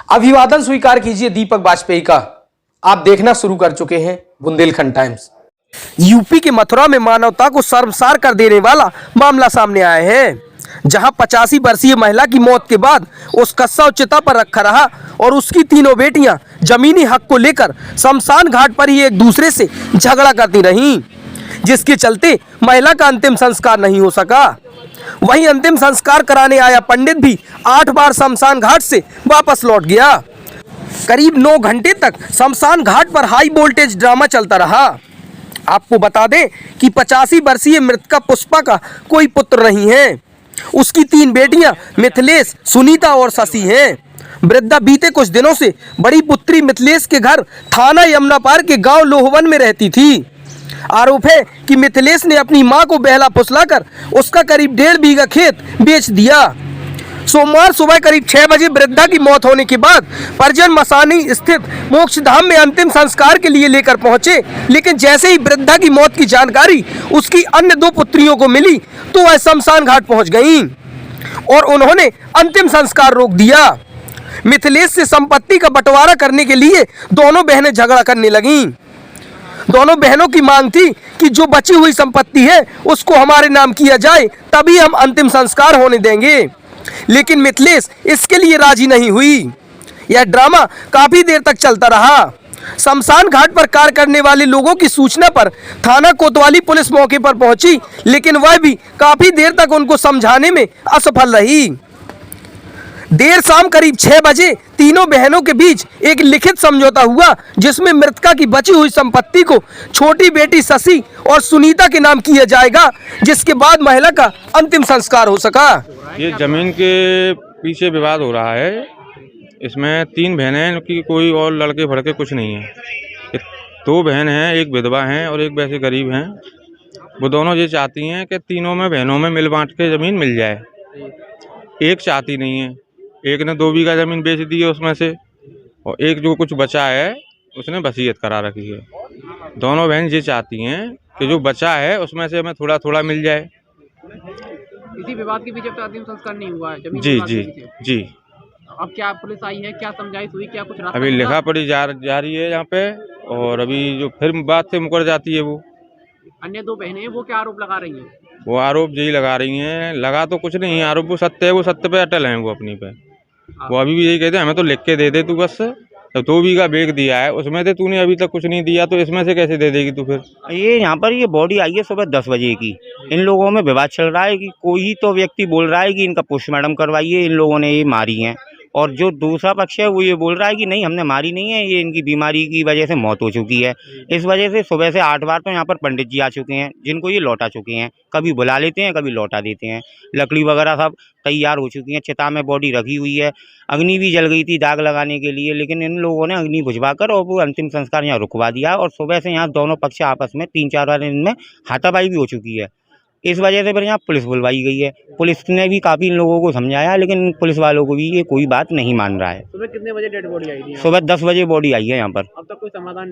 अभिवादन स्वीकार कीजिए दीपक वाजपेयी का। आप देखना शुरू कर चुके हैं बुंदेलखंड टाइम्स। यूपी के मथुरा में मानवता को शर्मसार कर देने वाला मामला सामने आया है, जहां 85 वर्षीय महिला की मौत के बाद उसका शव चिता पर रखा रहा और उसकी तीनों बेटियां जमीनी हक को लेकर शमशान घाट पर ही एक दूसरे से झगड़ा करती रहीं, जिसके चलते महिला का अंतिम संस्कार नहीं हो सका। वहीं अंतिम संस्कार कराने आया पंडित भी 8 बार शमशान घाट से वापस लौट गया। करीब 9 घंटे तक शमशान घाट पर हाई वोल्टेज ड्रामा चलता रहा। आपको बता दें कि 85 वर्षीय मृतका पुष्पा का कोई पुत्र नहीं है। उसकी 3 बेटियां मिथिलेश, सुनीता और शशि हैं। वृद्धा बीते कुछ दिनों से बड़ी पुत्री मिथिलेश के घर थाना यमुनापार के गांव लोहवन में रहती थी। आरोप है कि मिथिलेश ने अपनी मां को बहला फुसलाकर उसका करीब 1.5 बीघा खेत बेच दिया। सोमवार सुबह करीब 6 बजे वृद्धा की मौत होने के बाद परिजन मसानी स्थित मोक्षधाम में अंतिम संस्कार के लिए लेकर पहुंचे, लेकिन जैसे ही वृद्धा की मौत की जानकारी उसकी अन्य 2 पुत्रियों को मिली तो वह शमशान घाट पहुंच गईं और उन्होंने अंतिम संस्कार रोक दिया। मिथिलेश से संपत्ति का बंटवारा करने के लिए दोनों बहनें झगड़ा करने लगीं। दोनों बहनों की मांग थी कि जो बची हुई संपत्ति है उसको हमारे नाम किया जाए, तभी हम अंतिम संस्कार होने देंगे, लेकिन मिथिलेश इसके लिए राजी नहीं हुई। यह ड्रामा काफी देर तक चलता रहा। शमशान घाट पर कार्य करने वाले लोगों की सूचना पर थाना कोतवाली पुलिस मौके पर पहुंची, लेकिन वह भी काफी देर तक उनको समझाने में असफल रही। देर शाम करीब 6 बजे तीनों बहनों के बीच एक लिखित समझौता हुआ, जिसमें मृतका की बची हुई संपत्ति को छोटी बेटी शशि और सुनीता के नाम किया जाएगा, जिसके बाद महिला का अंतिम संस्कार हो सका। ये जमीन के पीछे विवाद हो रहा है। इसमें 3 बहनें हैं, कि कोई और लड़के भड़के कुछ नहीं है। 2 बहन हैं, एक विधवा हैं और एक वैसे गरीब हैं। वो दोनों ये चाहती हैं कि तीनों में बहनों में मिल बांट के ज़मीन मिल जाए। एक चाहती नहीं है। एक ने 2 बीघा ज़मीन बेच दी है उसमें से, और एक जो कुछ बचा है उसने वसीयत करा रखी है। दोनों बहन ये चाहती हैं कि जो बचा है उसमें से हमें थोड़ा थोड़ा मिल जाए। इसी विवाद के बीच अब तक अंतिम संस्कार नहीं हुआ है। जी जी जी। अब क्या पुलिस आई है, क्या समझाइश हुई, क्या कुछ रास्ता अभी लिखा पढ़ी जा रही है यहाँ पे, और अभी जो फिर बात से मुकर जाती है वो अन्य 2 बहनें वो क्या आरोप लगा रही हैं? वो आरोप यही लगा रही हैं, लगा तो कुछ नहीं है आरोप, वो सत्य है, वो सत्य पे अटल हैं वो अपनी पे। वो अभी भी यही कहते हैं हमें तो लिख के दे दे तू, बस 2 बीघा बेच दिया है उसमें से तूने अभी तक कुछ नहीं दिया, तो इसमें से कैसे दे देगी तू फिर? ये यहाँ पर ये बॉडी आई है सुबह 10 बजे की। इन लोगों में विवाद चल रहा है कि कोई तो व्यक्ति बोल रहा है कि इनका पोस्टमार्टम करवाइए, इन लोगों ने ये मारी हैं, और जो दूसरा पक्ष है वो ये बोल रहा है कि नहीं हमने मारी नहीं है, ये इनकी बीमारी की वजह से मौत हो चुकी है। इस वजह से सुबह से 8 बार तो यहाँ पर पंडित जी आ चुके हैं, जिनको ये लौटा चुके हैं। कभी बुला लेते हैं, कभी लौटा देते हैं। लकड़ी वगैरह सब तैयार हो चुकी हैं, चिता में बॉडी रखी हुई है। अग्नि भी जल गई थी दाग लगाने के लिए, लेकिन इन लोगों ने अग्नि बुझवाकर और वो अंतिम संस्कार यहाँ रुकवा दिया। और सुबह से यहाँ दोनों पक्ष आपस में 3-4 बार इनमें हाथापाई भी हो चुकी है। इस वजह से फिर यहाँ पुलिस बुलवाई गई है। पुलिस ने भी काफ़ी इन लोगों को समझाया, लेकिन पुलिस वालों को भी ये कोई बात नहीं मान रहा है। सुबह कितने बजे डेड बॉडी आई थी? सुबह 10 बजे बॉडी आई है यहाँ पर। अब तक कोई समाधान